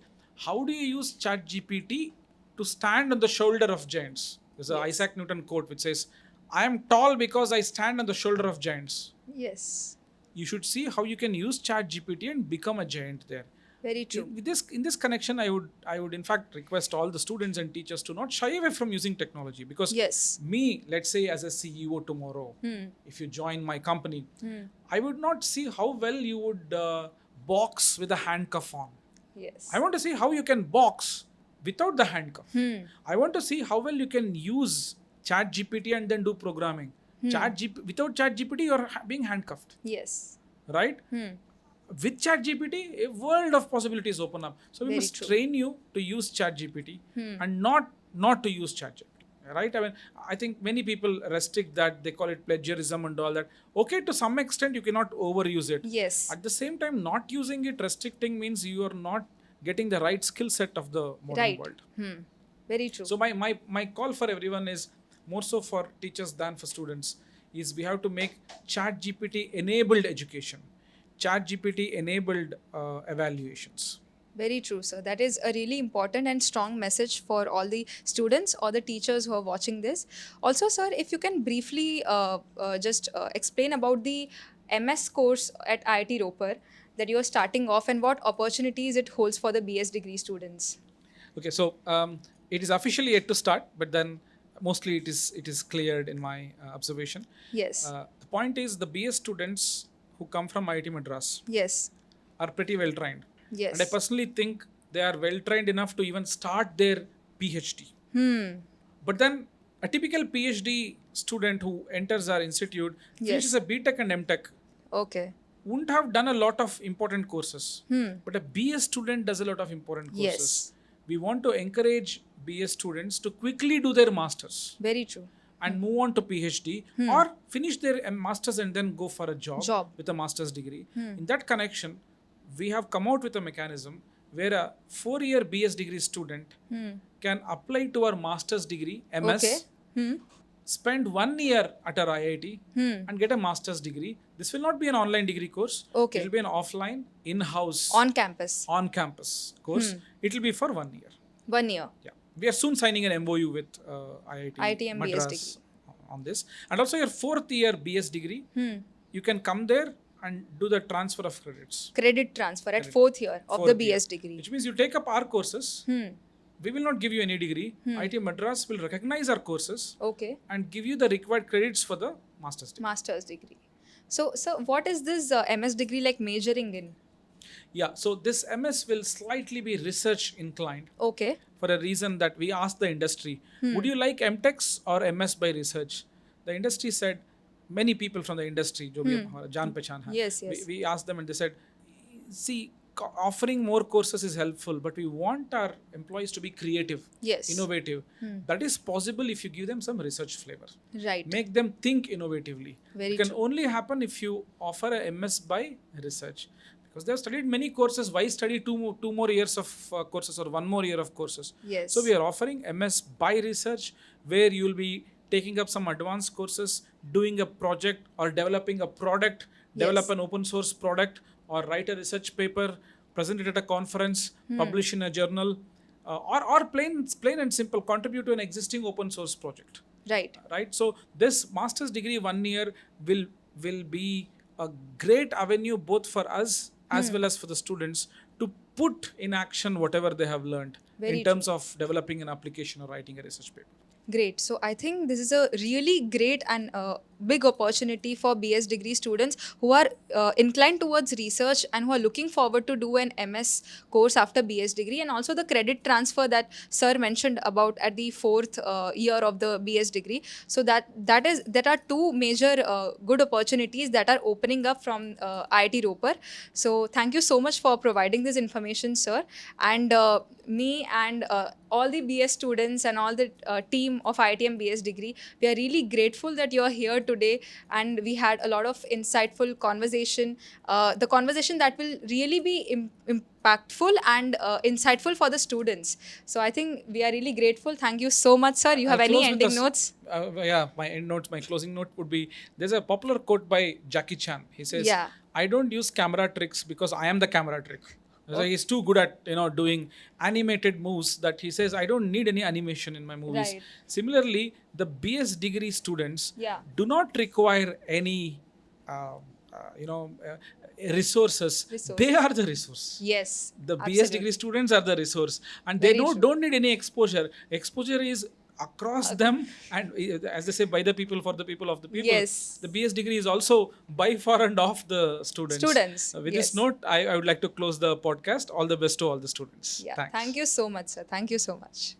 How do you use ChatGPT to stand on the shoulder of giants? There's a Yes. Isaac Newton quote which says, I am tall because I stand on the shoulder of giants. Yes. You should see how you can use ChatGPT and become a giant there. Very true. In this connection, I would in fact request all the students and teachers to not shy away from using technology, because Yes. me, let's say as a CEO tomorrow, if you join my company, I would not see how well you would box with a handcuff on. Yes. I want to see how you can box without the handcuff. I want to see how well you can use ChatGPT and then do programming. Without ChatGPT, you're being handcuffed, Yes. right? With ChatGPT, a world of possibilities open up. So we Very must true. train you to use ChatGPT and not to use ChatGPT. Right? I mean, I think many people restrict that. They call it plagiarism and all that. Okay, to some extent, you cannot overuse it. Yes. At the same time, not using it, restricting means you are not getting the right skill set of the modern Right. world. Very true. So my call for everyone is, more so for teachers than for students, is we have to make ChatGPT enabled education, ChatGPT enabled evaluations. Very true, sir. That is a really important and strong message for all the students or the teachers who are watching this. Also, sir, if you can briefly just explain about the MS course at IIT Ropar that you are starting off and what opportunities it holds for the BS degree students. Okay, so it is officially yet to start, but then mostly it is cleared in my observation. Yes. The point is, the BS students who come from IIT Madras Yes. are pretty well trained. Yes. And I personally think they are well trained enough to even start their PhD. But then a typical PhD student who enters our institute finishes a BTech and MTech Okay. wouldn't have done a lot of important courses. But a BS student does a lot of important courses. Yes. We want to encourage BS students to quickly do their masters Very true. and move on to PhD or finish their masters and then go for a job. With a master's degree. In that connection, we have come out with a mechanism where a 4-year BS degree student can apply to our master's degree, MS, spend 1 year at our IIT and get a master's degree. This will not be an online degree course. Okay. It will be an offline, in-house, On campus. on campus course. It will be for 1 year. 1 year. Yeah. We are soon signing an MOU with IITM BS Madras Degree. on this. And also your 4th year BS degree, you can come there and do the transfer of credits. Credit transfer at 4th year of the BS degree. Which means you take up our courses. We will not give you any degree. IIT Madras will recognize our courses Okay. and give you the required credits for the master's degree. Master's degree. So, what is this MS degree like majoring in? Yeah, so this MS will slightly be research inclined. Okay. For a reason that we asked the industry, would you like MTechs or MS by research? The industry said, many people from the industry, jo bhi hamara jaan pehchan hai, Yes, yes. we asked them and they said, see, offering more courses is helpful, but we want our employees to be creative, Yes. innovative. That is possible if you give them some research flavor. Right. Make them think innovatively. Very It can true. only happen if you offer a MS by research. Because they have studied many courses. Why study two more years of courses or 1 more year of courses? Yes. So we are offering MS by research, where you will be taking up some advanced courses, doing a project or developing a product, develop an open source product, or write a research paper, present it at a conference, publish in a journal, or plain and simple, contribute to an existing open source project. Right. Right. So this master's degree 1 year will be a great avenue both for us as well as for the students to put in action whatever they have learned in terms of developing an application or writing a research paper. Great. So I think this is a really great and big opportunity for BS degree students who are inclined towards research and who are looking forward to do an MS course after BS degree, and also the credit transfer that sir mentioned about at the 4th year of the BS degree. So that are two major good opportunities that are opening up from IIT Ropar. So thank you so much for providing this information, sir. And me and all the BS students and all the team of IITM BS degree, we are really grateful that you are here today, and we had a lot of insightful conversation. The conversation that will really be impactful and insightful for the students. So I think we are really grateful. Thank you so much, sir. You I'll have any close with ending a notes? Yeah, my end notes, my closing note would be, there's a popular quote by Jackie Chan. He says, Yeah. I don't use camera tricks because I am the camera trick. So he's too good at doing animated moves that he says I don't need any animation in my movies. Right. Similarly, the BS degree students Yeah. do not require any uh, you know uh, resources. Resources. They are the resource. Yes. The BS absolutely. degree students are the resource, and they Very true. don't need any exposure. Exposure is across them, and as they say, by the people, for the people, of the people. Yes. The BS degree is also by, for, and of the students. With this Yes. note, I would like to close the podcast. All the best to all the students. Yeah. Thanks. Thank you so much, sir. Thank you so much.